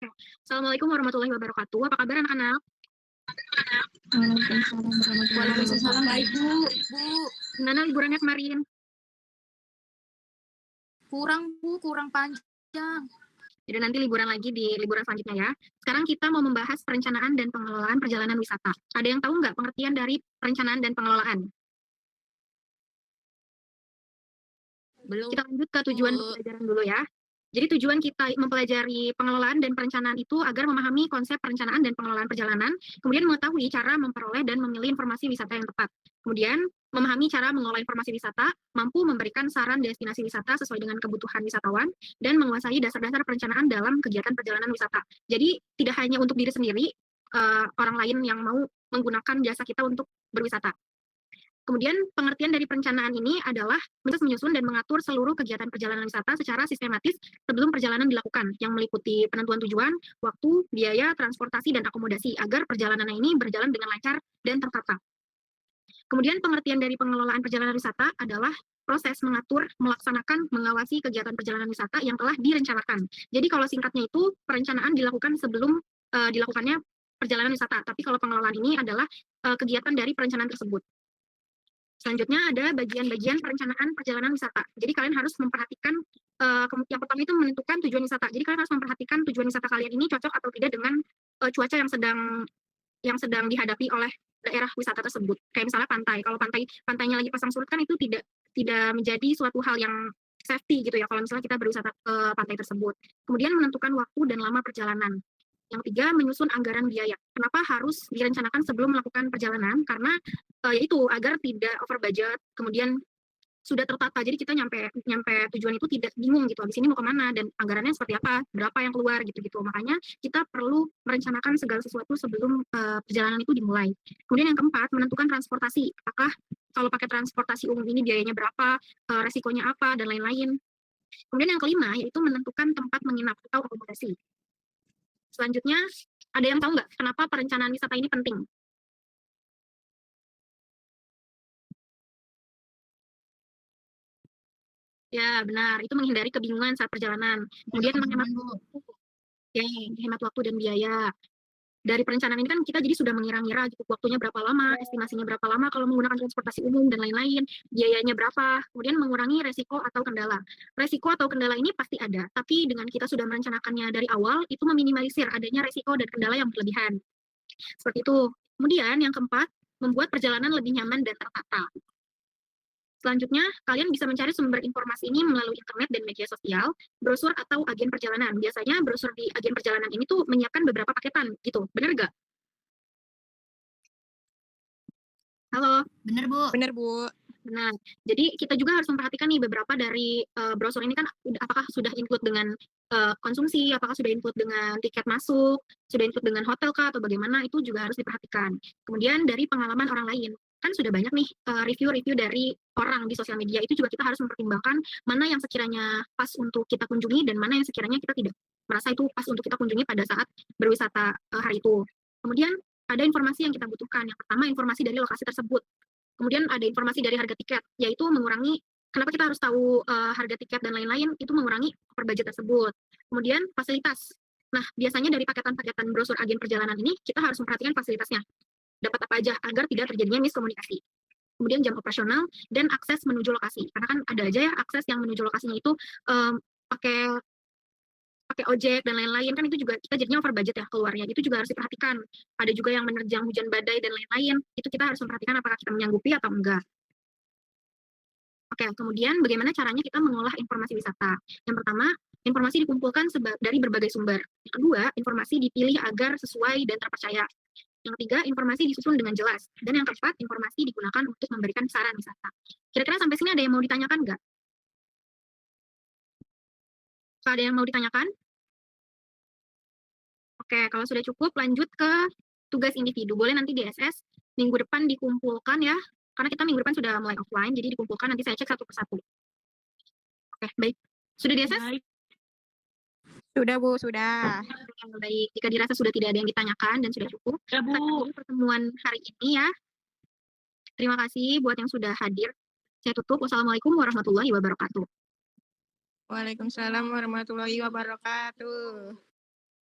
Assalamualaikum warahmatullahi wabarakatuh. Apa kabar anak-anak? Waalaikumsalam warahmatullahi Waalaikumsalam, baik wabarakatuh. Bu. Bu, Gimana liburannya kemarin? kurang panjang. Jadi nanti liburan lagi di liburan selanjutnya ya. Sekarang kita mau membahas perencanaan dan pengelolaan perjalanan wisata. Ada yang tahu nggak pengertian dari perencanaan dan pengelolaan? Belum. Kita lanjut ke tujuan pembelajaran dulu ya. Jadi tujuan kita mempelajari pengelolaan dan perencanaan itu agar memahami konsep perencanaan dan pengelolaan perjalanan, kemudian mengetahui cara memperoleh dan memilih informasi wisata yang tepat. Kemudian memahami cara mengelola informasi wisata, mampu memberikan saran destinasi wisata sesuai dengan kebutuhan wisatawan, dan menguasai dasar-dasar perencanaan dalam kegiatan perjalanan wisata. Jadi tidak hanya untuk diri sendiri, orang lain yang mau menggunakan jasa kita untuk berwisata. Kemudian pengertian dari perencanaan ini adalah menyusun dan mengatur seluruh kegiatan perjalanan wisata secara sistematis sebelum perjalanan dilakukan, yang meliputi penentuan tujuan, waktu, biaya, transportasi, dan akomodasi, agar perjalanan ini berjalan dengan lancar dan tertata. Kemudian pengertian dari pengelolaan perjalanan wisata adalah proses mengatur, melaksanakan, mengawasi kegiatan perjalanan wisata yang telah direncanakan. Jadi kalau singkatnya itu perencanaan dilakukan sebelum dilakukannya perjalanan wisata, tapi kalau pengelolaan ini adalah kegiatan dari perencanaan tersebut. Selanjutnya ada bagian-bagian perencanaan perjalanan wisata. Jadi kalian harus memperhatikan yang pertama itu menentukan tujuan wisata. Jadi kalian harus memperhatikan tujuan wisata kalian ini cocok atau tidak dengan cuaca yang sedang dihadapi oleh daerah wisata tersebut. Kayak misalnya pantai. Kalau pantainya lagi pasang surut kan itu tidak menjadi suatu hal yang safety gitu ya kalau misalnya kita berwisata ke pantai tersebut. Kemudian menentukan waktu dan lama perjalanan. Yang tiga, menyusun anggaran biaya. Kenapa harus direncanakan sebelum melakukan perjalanan? Karena yaitu agar tidak over budget, kemudian sudah tertata. Jadi kita nyampe tujuan itu tidak bingung gitu. Habis ini mau kemana dan anggarannya seperti apa, berapa yang keluar gitu-gitu. Makanya kita perlu merencanakan segala sesuatu sebelum perjalanan itu dimulai. Kemudian yang keempat, menentukan transportasi. Apakah kalau pakai transportasi umum ini biayanya berapa, resikonya apa, dan lain-lain. Kemudian yang kelima, yaitu menentukan tempat menginap atau akomodasi. Selanjutnya, ada yang tahu nggak kenapa perencanaan wisata ini penting? Ya, benar. Itu menghindari kebingungan saat perjalanan. Kemudian menghemat waktu dan biaya. Dari perencanaan ini kan kita jadi sudah mengira-ngira gitu waktunya berapa lama, estimasinya berapa lama kalau menggunakan transportasi umum dan lain-lain, biayanya berapa, kemudian mengurangi resiko atau kendala. Resiko atau kendala ini pasti ada, tapi dengan kita sudah merencanakannya dari awal, itu meminimalisir adanya resiko dan kendala yang berlebihan. Seperti itu. Kemudian yang keempat, membuat perjalanan lebih nyaman dan tertata. Selanjutnya, kalian bisa mencari sumber informasi ini melalui internet dan media sosial, brosur atau agen perjalanan. Biasanya brosur di agen perjalanan ini tuh menyiapkan beberapa paketan gitu, bener nggak? Halo? Bener Bu. Bener, Bu. Benar. Jadi kita juga harus memperhatikan nih beberapa dari brosur ini kan apakah sudah include dengan konsumsi, apakah sudah include dengan tiket masuk, sudah include dengan hotel kah atau bagaimana, itu juga harus diperhatikan. Kemudian dari pengalaman orang lain, kan sudah banyak nih review-review dari orang di sosial media, itu juga kita harus mempertimbangkan mana yang sekiranya pas untuk kita kunjungi dan mana yang sekiranya kita tidak merasa itu pas untuk kita kunjungi pada saat berwisata hari itu. Kemudian ada informasi yang kita butuhkan. Yang pertama, informasi dari lokasi tersebut. Kemudian ada informasi dari harga tiket, yaitu mengurangi kenapa kita harus tahu harga tiket dan lain-lain, itu mengurangi over budget tersebut. Kemudian fasilitas. Nah, biasanya dari paketan-paketan brosur agen perjalanan ini, kita harus memperhatikan fasilitasnya. Dapat apa aja agar tidak terjadinya miskomunikasi. Kemudian jam operasional dan akses menuju lokasi. Karena kan ada aja ya akses yang menuju lokasinya itu pakai pakai ojek dan lain-lain, kan itu juga kita jadinya over budget ya keluarnya, itu juga harus diperhatikan. Ada juga yang menerjang hujan badai dan lain-lain, itu kita harus memperhatikan apakah kita menyanggupi atau enggak. Oke, kemudian bagaimana caranya kita mengolah informasi wisata. Yang pertama, informasi dikumpulkan dari berbagai sumber. Yang kedua, informasi dipilih agar sesuai dan terpercaya. Yang ketiga, informasi disusun dengan jelas. Dan yang keempat, informasi digunakan untuk memberikan saran wisata. Kira-kira sampai sini ada yang mau ditanyakan nggak? Ada yang mau ditanyakan? Oke, kalau sudah cukup lanjut ke tugas individu. Boleh nanti di SS minggu depan dikumpulkan ya, karena kita minggu depan sudah mulai offline, jadi dikumpulkan nanti saya cek satu persatu. Oke, baik. Sudah di SS? Baik. Sudah, Bu, sudah. Baik, jika dirasa sudah tidak ada yang ditanyakan dan sudah cukup, Ya kita Bu. akhiri pertemuan hari ini ya. Terima kasih buat yang sudah hadir. Saya tutup. Wassalamualaikum warahmatullahi wabarakatuh. Waalaikumsalam warahmatullahi wabarakatuh.